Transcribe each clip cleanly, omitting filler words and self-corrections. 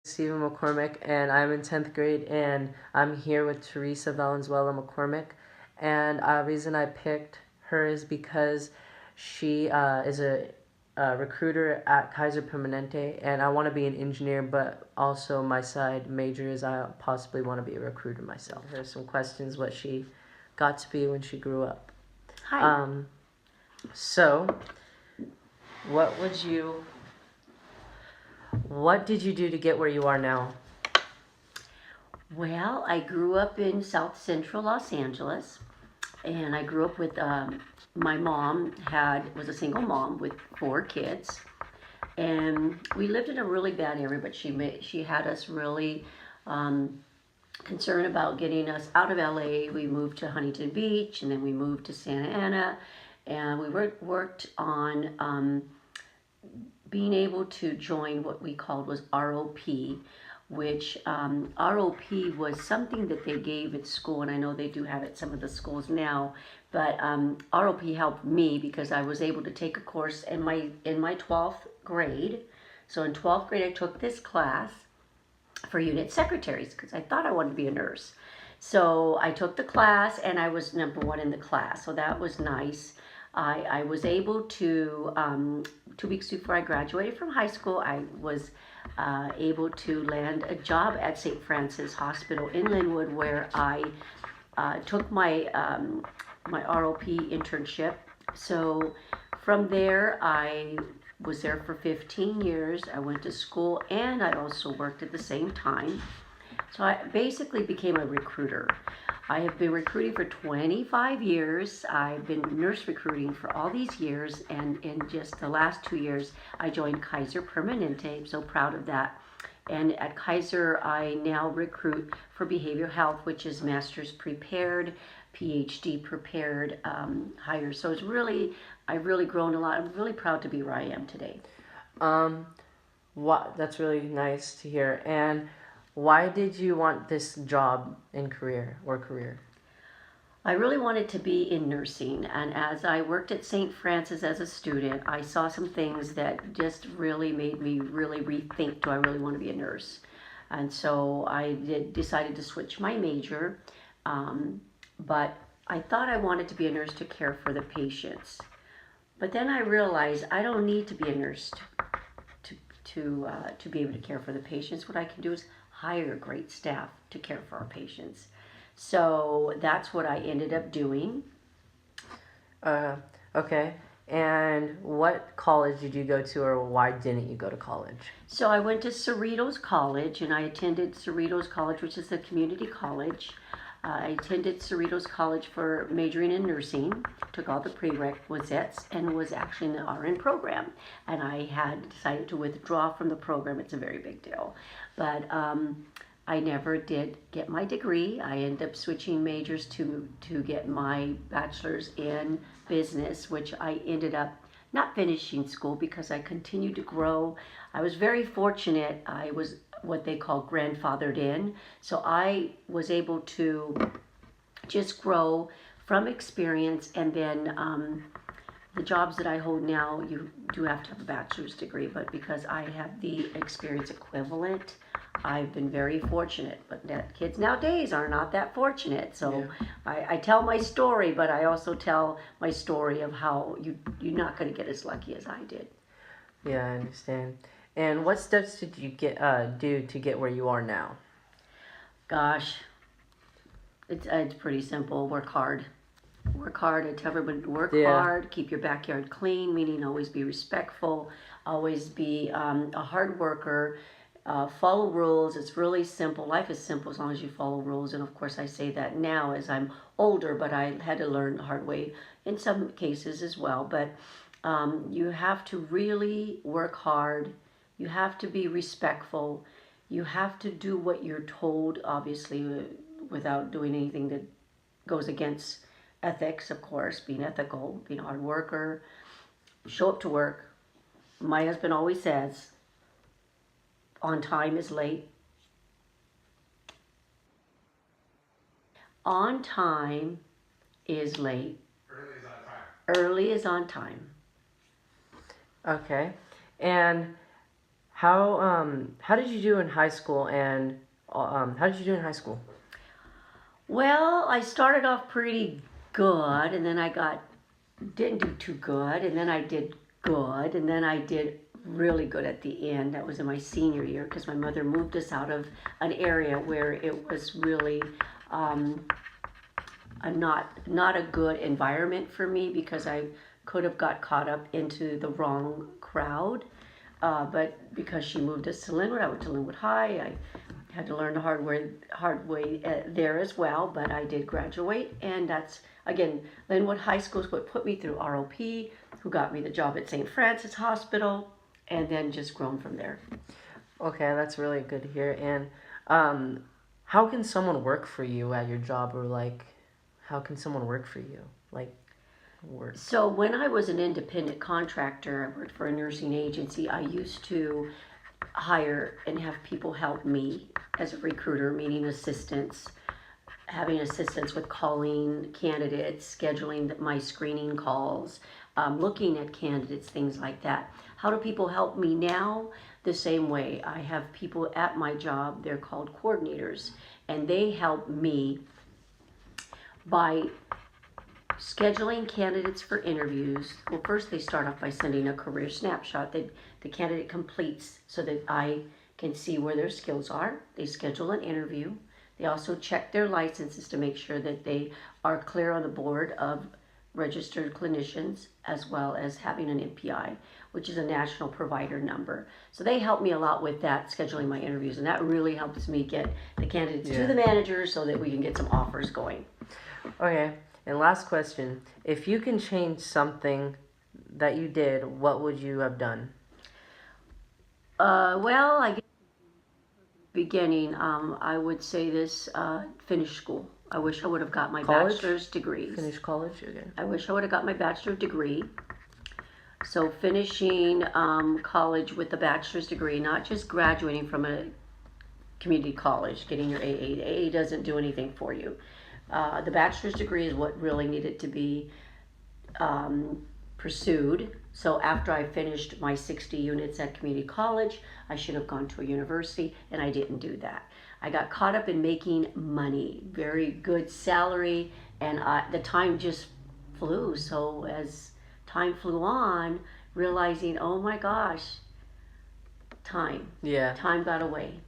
Stephen McCormick, and I'm in 10th grade, and I'm here with Teresa Valenzuela McCormick. And the reason I picked her is because she is a recruiter at Kaiser Permanente, and I want to be an engineer, but also my side major is I possibly want to be a recruiter myself. Her some questions what she got to be when she grew up. Hi. So, what did you do to get where you are now? Well, I grew up in South Central Los Angeles, and I grew up with my mom was a single mom with 4 kids, and we lived in a really bad area. But she had us really concerned about getting us out of LA. We moved to Huntington Beach, and then we moved to Santa Ana, and we worked on being able to join what we called was ROP, which ROP was something that they gave at school, and I know they do have it at some of the schools now. But ROP helped me because I was able to take a course in my 12th grade. So in 12th grade, I took this class for unit secretaries because I thought I wanted to be a nurse. So I took the class, and I was number 1 in the class. So that was nice. I was able to, 2 weeks before I graduated from high school, I was able to land a job at St. Francis Hospital in Linwood, where I took my ROP internship. So from there, I was there for 15 years. I went to school, and I also worked at the same time. So I basically became a recruiter. I have been recruiting for 25 years. I've been nurse recruiting for all these years, and in just the last 2 years, I joined Kaiser Permanente. I'm so proud of that. And at Kaiser, I now recruit for behavioral health, which is master's prepared, PhD prepared hires. So I've really grown a lot. I'm really proud to be where I am today. That's really nice to hear. And why did you want this job in career? I really wanted to be in nursing, and as I worked at St. Francis as a student, I saw some things that just really made me really rethink, do I really want to be a nurse? And so I decided to switch my major, but I thought I wanted to be a nurse to care for the patients. But then I realized I don't need to be a nurse to be able to care for the patients. What I can do is hire great staff to care for our patients. So that's what I ended up doing. Okay. And what college did you go to, or why didn't you go to college? So I went to Cerritos College, and I attended Cerritos College, which is a community college. I attended Cerritos College for majoring in nursing, took all the prerequisites, and was actually in the RN program. And I had decided to withdraw from the program. It's a very big deal. But I never did get my degree. I ended up switching majors to get my bachelor's in business, which I ended up not finishing school because I continued to grow. I was very fortunate. I was what they call grandfathered in. So I was able to just grow from experience, and then the jobs that I hold now, you do have to have a bachelor's degree, but because I have the experience equivalent, I've been very fortunate. But kids nowadays are not that fortunate. So yeah. I tell my story, but I also tell my story of how you're not going to get as lucky as I did. Yeah, I understand. And what steps did you do to get where you are now? Gosh, it's pretty simple. Work hard. Work hard. I tell everybody to work hard. Keep your backyard clean, meaning always be respectful. Always be a hard worker. Follow rules. It's really simple. Life is simple as long as you follow rules. And of course, I say that now as I'm older, but I had to learn the hard way in some cases as well. But you have to really work hard. You have to be respectful. You have to do what you're told, obviously, without doing anything that goes against ethics, of course, being ethical, being a hard worker. Show up to work. My husband always says, on time is late. On time is late. Early is on time. Early is on time. Okay. And how did you do in high school and how did you do in high school? Well, I started off pretty good, and then I got didn't do too good, and then I did good, and then I did really good at the end. That was in my senior year because my mother moved us out of an area where it was really um, not a good environment for me because I could have got caught up into the wrong crowd. But because she moved us to Linwood, I went to Linwood High. I had to learn the hard way there as well. But I did graduate, and that's again Linwood High School is what put me through ROP, who got me the job at St. Francis Hospital, and then just grown from there. Okay, that's really good to hear. And um, how can someone work for you at your job, or like, how can someone work for you? Like, work. So when I was an independent contractor, I worked for a nursing agency. I used to hire and have people help me as a recruiter, meaning assistants, having assistance with calling candidates, scheduling my screening calls, looking at candidates, things like that. How do people help me now? The same way. I have people at my job, they're called coordinators, and they help me by scheduling candidates for interviews. Well, first they start off by sending a career snapshot that the candidate completes so that I can see where their skills are. They schedule an interview. They also check their licenses to make sure that they are clear on the board of registered clinicians, as well as having an NPI, which is a national provider number. So they help me a lot with that, scheduling my interviews, and that really helps me get the candidates to the manager so that we can get some offers going. Okay, and last question. If you can change something that you did, what would you have done? Well, I guess beginning, I would say this, finish school. I wish I would have got my College? bachelor's degrees. Finish college again? I wish I would have got my bachelor's degree. So finishing college with a bachelor's degree, not just graduating from a community college, getting your AA. The AA doesn't do anything for you. The bachelor's degree is what really needed to be pursued. So after I finished my 60 units at community college, I should have gone to a university, and I didn't do that. I got caught up in making money, very good salary, and the time just flew. So as time flew on, realizing, oh my gosh, time got away.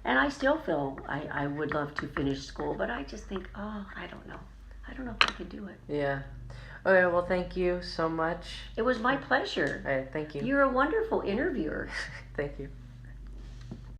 And I still feel I would love to finish school, but I just think, oh, I don't know. I don't know if I can do it. Yeah. Okay, well, thank you so much. It was my pleasure. All right, thank you. You're a wonderful interviewer. Thank you.